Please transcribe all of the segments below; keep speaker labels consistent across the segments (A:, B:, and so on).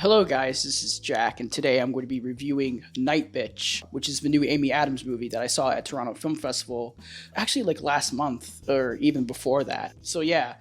A: Hello guys, this is Jack, and today I'm going to be reviewing Nightbitch, which is the new Amy Adams movie that I saw at Toronto Film Festival, actually like last month, or even before that. So yeah,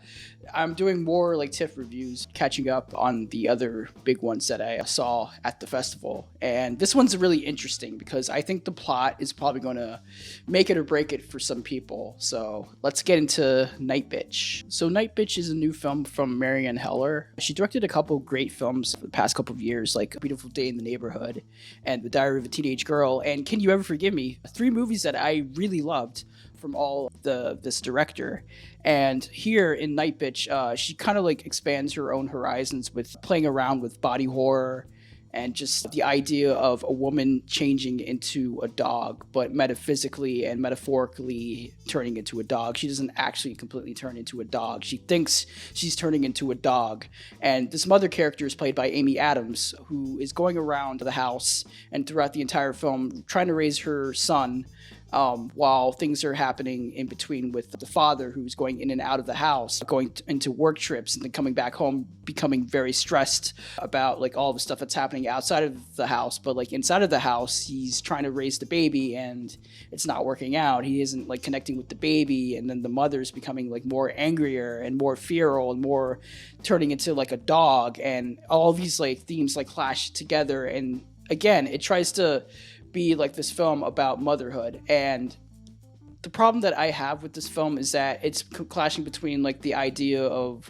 A: I'm doing more like TIFF reviews, catching up on the other big ones that I saw at the festival. And this one's really interesting because I think the plot is probably going to make it or break it for some people. So let's get into Nightbitch. So Nightbitch is a new film from Marianne Heller. She directed a couple great films for the past couple of years, like A Beautiful Day in the Neighborhood and The Diary of a Teenage Girl, and Can You Ever Forgive Me? Three movies that I really loved from this director. And here in Nightbitch, she kind of like expands her own horizons with playing around with body horror and just the idea of a woman changing into a dog, but metaphysically and metaphorically turning into a dog. She doesn't actually completely turn into a dog. She thinks she's turning into a dog. And this mother character is played by Amy Adams, who is going around the house and throughout the entire film trying to raise her son while things are happening in between with the father, who's going in and out of the house, going into work trips and then coming back home, becoming very stressed about like all the stuff that's happening outside of the house. But like inside of the house, he's trying to raise the baby and it's not working out. He isn't like connecting with the baby, and then the mother's becoming like more angrier and more feral and more turning into like a dog, and all these like themes like clash together. And again, it tries to be like this film about motherhood. And the problem that I have with this film is that it's clashing between like the idea of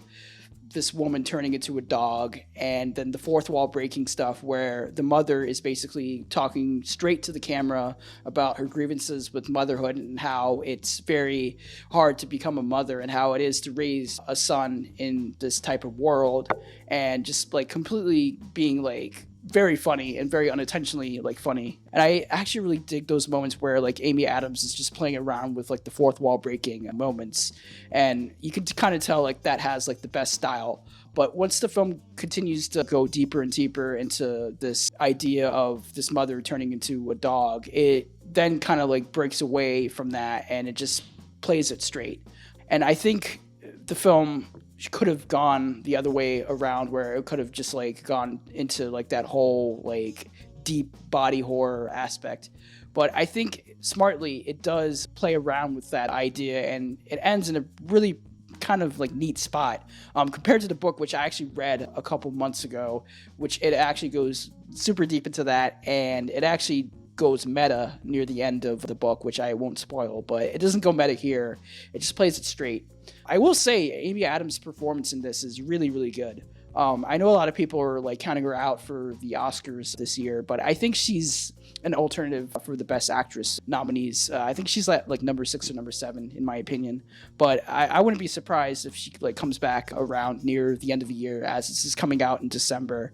A: this woman turning into a dog and then the fourth wall breaking stuff, where the mother is basically talking straight to the camera about her grievances with motherhood and how it's very hard to become a mother and how it is to raise a son in this type of world, and just like completely being like very funny and very unintentionally like funny. And I actually really dig those moments where like Amy Adams is just playing around with like the fourth wall breaking moments, and you can kind of tell like that has like the best style. But once the film continues to go deeper and deeper into this idea of this mother turning into a dog, it then kind of like breaks away from that and it just plays it straight. And I think the film could have gone the other way around, where it could have just like gone into like that whole like deep body horror aspect. But I think smartly it does play around with that idea, and it ends in a really kind of like neat spot compared to the book, which I actually read a couple months ago, which it actually goes super deep into that, and it actually goes meta near the end of the book, which I won't spoil, but it doesn't go meta here. It just plays it straight. I will say Amy Adams' performance in this is really, really good. I know a lot of people are like counting her out for the Oscars this year, but I think she's an alternative for the Best Actress nominees. I think she's at like number 6 or number 7 in my opinion, but I wouldn't be surprised if she like comes back around near the end of the year, as this is coming out in December.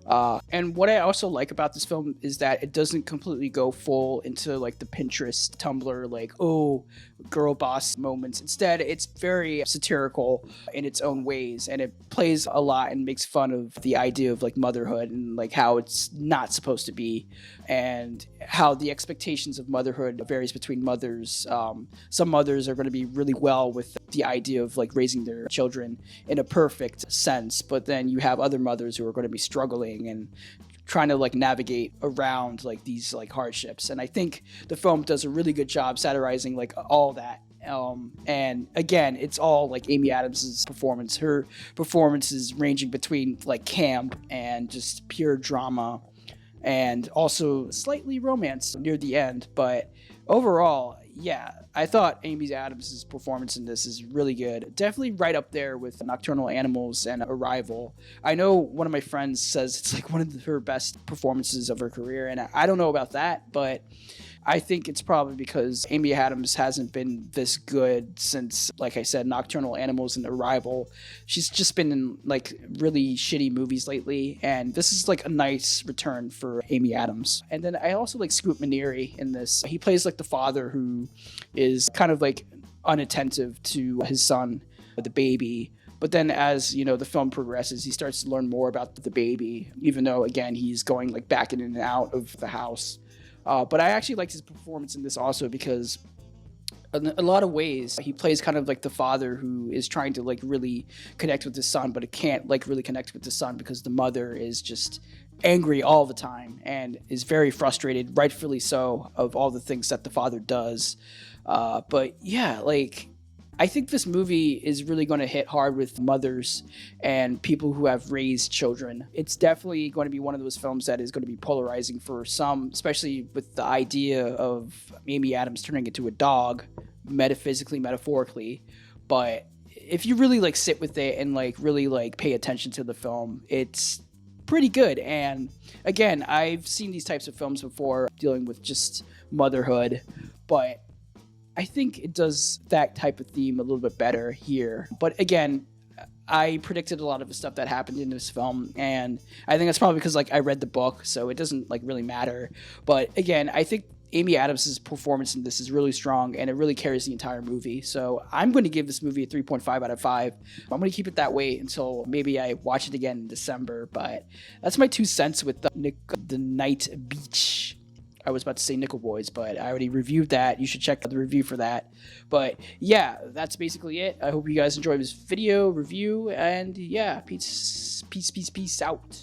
A: And what I also like about this film is that it doesn't completely go full into like the Pinterest, Tumblr, like, oh, girl boss moments. Instead, it's very satirical in its own ways, and it plays a lot and makes fun of the idea of like motherhood and like how it's not supposed to be, and how the expectations of motherhood varies between mothers. Some mothers are going to be really well with the idea of like raising their children in a perfect sense, but then you have other mothers who are going to be struggling and trying to like navigate around like these like hardships. And I think the film does a really good job satirizing like all that. And again, it's all like Amy Adams's performance. Her performance is ranging between like camp and just pure drama, and also slightly romance near the end. But overall, yeah, I thought Amy Adams' performance in this is really good. Definitely right up there with Nocturnal Animals and Arrival. I know one of my friends says it's like one of her best performances of her career, and I don't know about that, but I think it's probably because Amy Adams hasn't been this good since, like I said, Nocturnal Animals and Arrival. She's just been in like really shitty movies lately, and this is like a nice return for Amy Adams. And then I also like Scoot Maneri in this. He plays like the father who is kind of like unattentive to his son, the baby. But then as, you know, the film progresses, he starts to learn more about the baby, even though, again, he's going like back in and out of the house. But I actually liked his performance in this also because in a lot of ways. He plays kind of like the father who is trying to like really connect with his son, but it can't like really connect with the son because the mother is just angry all the time and is very frustrated, rightfully so, of all the things that the father does. But yeah, like, I think this movie is really going to hit hard with mothers and people who have raised children. It's definitely going to be one of those films that is going to be polarizing for some, especially with the idea of Amy Adams turning into a dog, metaphysically, metaphorically. But if you really like sit with it and like really like pay attention to the film, it's pretty good. And again, I've seen these types of films before dealing with just motherhood, but I think it does that type of theme a little bit better here. But again, I predicted a lot of the stuff that happened in this film, and I think that's probably because like I read the book, so it doesn't like really matter. But again, I think Amy Adams' performance in this is really strong, and it really carries the entire movie. So I'm going to give this movie a 3.5 out of 5. I'm going to keep it that way until maybe I watch it again in December. But that's my 2 cents with the Nightbitch. I was about to say Nickel Boys, but I already reviewed that. You should check out the review for that. But yeah, that's basically it. I hope you guys enjoyed this video review, and yeah, peace out.